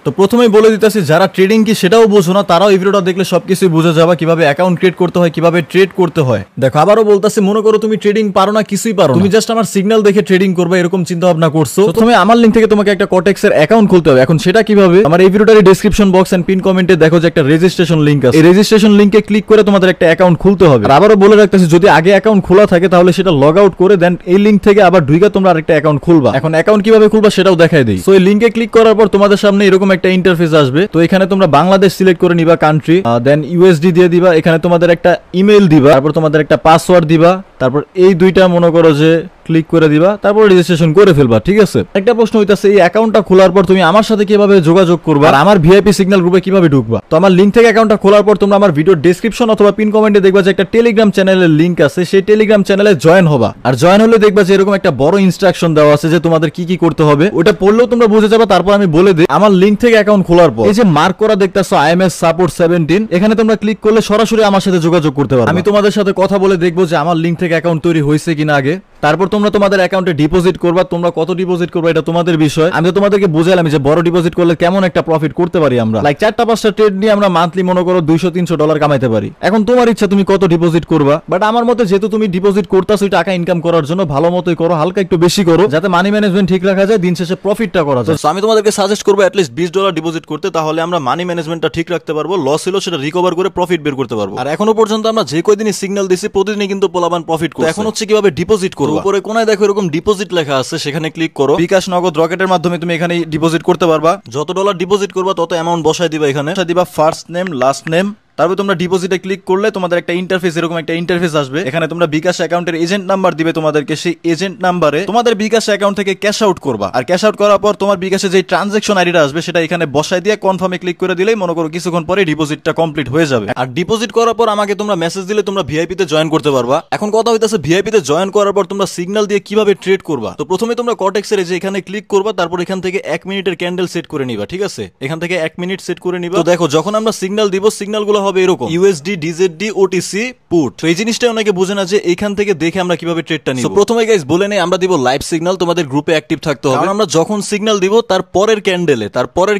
তো প্রথমেই বলে দিতেছি যারা ট্রেডিং কি সেটাও বোঝো না তারাও এই ভিডিওটা দেখলে সবকিছু বুঝে যাবে কিভাবে অ্যাকাউন্ট ক্রিয়েট করতে হয়, কিভাবে ট্রেড করতে হয়। দেখো আবারও বলতেছি, মনে করো তুমি ট্রেডিং পারো না, কিছুই পারো, তুমি জাস্ট আমার সিগন্যাল দেখে ট্রেডিং করবে এরকম চিন্তা ভাবনা করছো। প্রথমে আমার লিঙ্ক থেকে তোমাকে একটা কটেক্স এর অ্যাকাউন্ট খুলতে হবে। এখন সেটা কিভাবে, আমার এই ভিডিওটার ডেসক্রিপশন বক্স এন্ড পিন কমেন্টে দেখো যে একটা রেজিস্ট্রেশন লিঙ্ক আছে। এই রেজিস্ট্রেশন লিঙ্কে ক্লিক করে তোমাদের একটা অ্যাকাউন্ট খুলতে হবে। আর আবারও বলে রাখতেছি, যদি আগে অ্যাকাউন্ট খোলা থাকে তাহলে সেটা লগ আউট করে দেন এই লিঙ্ক থেকে আবার ঢুকে তোমরা আরেকটা অ্যাকাউন্ট খুলবা। এখন অ্যাকাউন্ট কিভাবে খুলবা সেটাও দেখাই দিই। সো এই লিঙ্কে ক্লিক করার পর তোমাদের সামনে এরকম একটা ইন্টারফেস আসবে। তো এখানে তোমরা বাংলাদেশ সিলেক্ট করে নিবা কান্ট্রি, দেন ইউএসডি দিয়ে দিবা, এখানে তোমাদের একটা ইমেল দিবা, তারপর তোমাদের একটা পাসওয়ার্ড দিবা, তারপর এই দুইটা মনে করো যে ক্লিক করে দিবা, তারপর রেজিস্ট্রেশন করে ফেলবা। ঠিক আছে, একটা প্রশ্ন হইতাছে এই অ্যাকাউন্টটা খোলার পর তুমি আমার সাথে কিভাবে যোগাযোগ করবা আর আমার ভিআইপি সিগন্যাল গ্রুপে কিভাবে ঢুকবা। তো আমার লিঙ্ক থেকে অ্যাকাউন্টটা খোলার পর তোমরা আমার ভিডিও ডেসক্রিপশন অথবা পিন কমেন্টে দেখবা যে একটা টেলিগ্রাম চ্যানেলের লিঙ্ক আছে, সেই টেলিগ্রাম চ্যানেলে জয়েন হবা। আর জয়েন হলে দেখবা যে এরকম একটা বড় ইনস্ট্রাকশন দেওয়া আছে যে তোমাদের কি কি করতে হবে, ওটা পড়লেও তোমরা বুঝে যাবে। তারপর আমি বলে দিই, আমার লিঙ্ক থেকে অ্যাকাউন্ট খোলার পর এই যে মার্ক করা দেখতেছো IMS সাপোর্ট 17, এখানে তোমরা ক্লিক করলে সরাসরি আমার সাথে যোগাযোগ করতে পারবে। আমি তোমাদের সাথে কথা বলে দেখবো যে আমার লিঙ্ক থেকে অ্যাকাউন্ট তৈরি হয়েছে কিনা আগে। তারপর তোমরা তোমাদের অ্যাকাউন্টে ডিপোজিট করবা, তোমরা কত ডিপোজিট করবা এটা তোমাদের বিষয়। আমি তো তোমাদেরকে বুঝাইলাম যে বড় ডিপোজিট করলে কেমন একটা প্রফিট করতে পারি আমরা, লাইক 4-5টা ট্রেড নিয়ে আমরা মান্থলি মনে করো $200-300 কামাইতে পারি। এখন তোমার ইচ্ছা তুমি কত ডিপোজিট করবা, বাট আমার মতে যেহেতু তুমি ডিপোজিট করতেছো টাকা ইনকাম করার জন্য ভালো মতোই করো, হালকা একটু বেশি করো, যাতে মানি ম্যানেজমেন্ট ঠিক রাখা যায়, দিন শেষে প্রফিটটা করা যায়। আমি তোমাদেরকে সাজেস্ট করবো অ্যাটলিস্ট $20 ডিপোজিট করতে, তাহলে আমরা মানি ম্যানেজমেন্টটা ঠিক রাখতে পারবো, লস হলো সেটা রিকভার করে প্রফিট বের করতে পারবো। আর এখনো পর্যন্ত আমরা যে কয়দিনই সিগন্যাল দিছি প্রতিদিনই কিন্তু পোলাবান প্রফিট করছে। এখন হচ্ছে কিভাবে ডিপোজিট করবো, উপরে কোনায় দেখো এরকম ডিপোজিট লেখা আছে, সেখানে ক্লিক করো। বিকাশ, নগদ, রকেটের মাধ্যমে তুমি এখানে ডিপোজিট করতে পারবা। যত ডলার ডিপোজিট করবা তত অ্যামাউন্ট বসাই দিবা, এখানে দিবা ফার্স্ট নেম লাস্ট নেম। তারপর তোমরা ডিপোজিটে ক্লিক করলে তোমাদের একটা ইন্টারফেস, এরকম একটা ইন্টারফেস আসবে। এখানে তোমরা বিকাশ অ্যাকাউন্টের এজেন্ট নাম্বার দিবে তোমাদেরকে, সেই এজেন্ট নাম্বারে তোমাদের বিকাশ অ্যাকাউন্ট থেকে ক্যাশ আউট করবা। আর ক্যাশ আউট করার পর তোমার বিকাশে যে ট্রানজাকশন আইডিটা আসবে সেটা এখানে বসাই দিয়ে কনফার্মে ক্লিক করে দিলেই মনে করো কিছুক্ষণ পরে ডিপোজিটটা কমপ্লিট হয়ে যাবে। আর ডিপোজিট করার পর আমাকে তোমরা মেসেজ দিলে তোমরা ভিআইপি তে জয়েন করতে পারবা। এখন কথা হইতাছে ভিআইপি তে জয়েন করার পর তোমরা সিগন্যাল দিয়ে কিভাবে ট্রেড করবা। তো প্রথমে তোমরা কটেক্সের যে এখানে ক্লিক করবা, তারপর এখান থেকে 1 মিনিটের ক্যান্ডেল সেট করে নিবা। ঠিক আছে, এখান থেকে 1 মিনিট সেট করে নিবা। তো দেখো যখন আমরা সিগন্যাল দিব সিগন্যালগুলো হবে এরকম USD, DZD, OTC, পুট। তো এই জিনিসটা অনেকে বুঝে না যে এইখান থেকে দেখে আমরা কিভাবে ট্রেডটা নিব। প্রথমে গাইস বলে নেই, আমরা দিব লাইভ সিগন্যাল, তোমাদের গ্রুপে অ্যাক্টিভ থাকতে হবে। কারণ আমরা যখন সিগন্যাল দিব তার পরের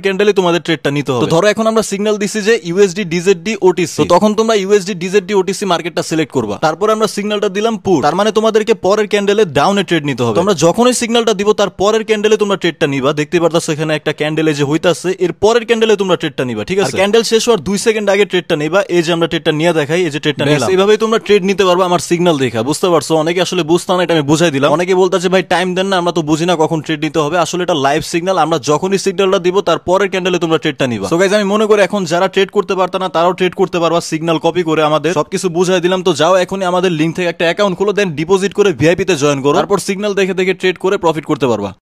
ক্যান্ডেলে তোমাদের ট্রেডটা নিতে হবে। তো ধরো এখন আমরা সিগন্যাল দিছি যে USD, DZD, OTC, তো তখন তোমরা USD, DZD, OTC মার্কেটটা সিলেক্ট করবা। তারপর আমরা সিগন্যালটা দিলাম পুট, তার মানে তোমাদেরকে পরের ক্যান্ডেলে ডাউনে ট্রেড নিতে হবে। তোমরা যখনই সিগন্যালটা দিব তার পরের ক্যান্ডেলে তোমরা ট্রেডটা নিবা। দেখতে পারতাছো এখানে একটা ক্যান্ডেলে যে হইতাছে, এর পরের ক্যান্ডেলে তোমরা ট্রেডটা নিবা। ঠিক আছে, ক্যান্ডেল শেষ হওয়ার 2 সেকেন্ড আগে ট্রেডটা নিবা। এই যে আমরা ট্রেডটা নিয়ে দেখাই, এই যে ট্রেডটা নিলাম, এইভাবেই তোমরা ট্রেড নিতে পারবা আমার সিগন্যাল দেখা। বুঝতে পারছো, অনেকে আসলে বুঝতো না, এটা আমি বুঝাই দিলাম। অনেকে বলতাছে ভাই টাইম দেন না, আমরা তো বুঝি না কখন ট্রেড নিতে হবে। আসলে এটা লাইভ সিগন্যাল, আমরা যখনই সিগন্যালটা দিব তার পরের ক্যান্ডেলে তোমরা ট্রেডটা নিবা। সো গাইস আমি মনে করি এখন যারা ট্রেড করতে পারতা না তারাও ট্রেড করতে পারবা সিগন্যাল কপি করে। আমাদের সবকিছু বুঝাই দিলাম। তো যাও এখনই আমাদের লিঙ্ক থেকে একটা অ্যাকাউন্ট খোলো, দেন ডিপোজিট করে ভিআইপি তে জয়েন করো, তারপর সিগন্যাল দেখে দেখে ট্রেড করে প্রফিট করতে পারবা।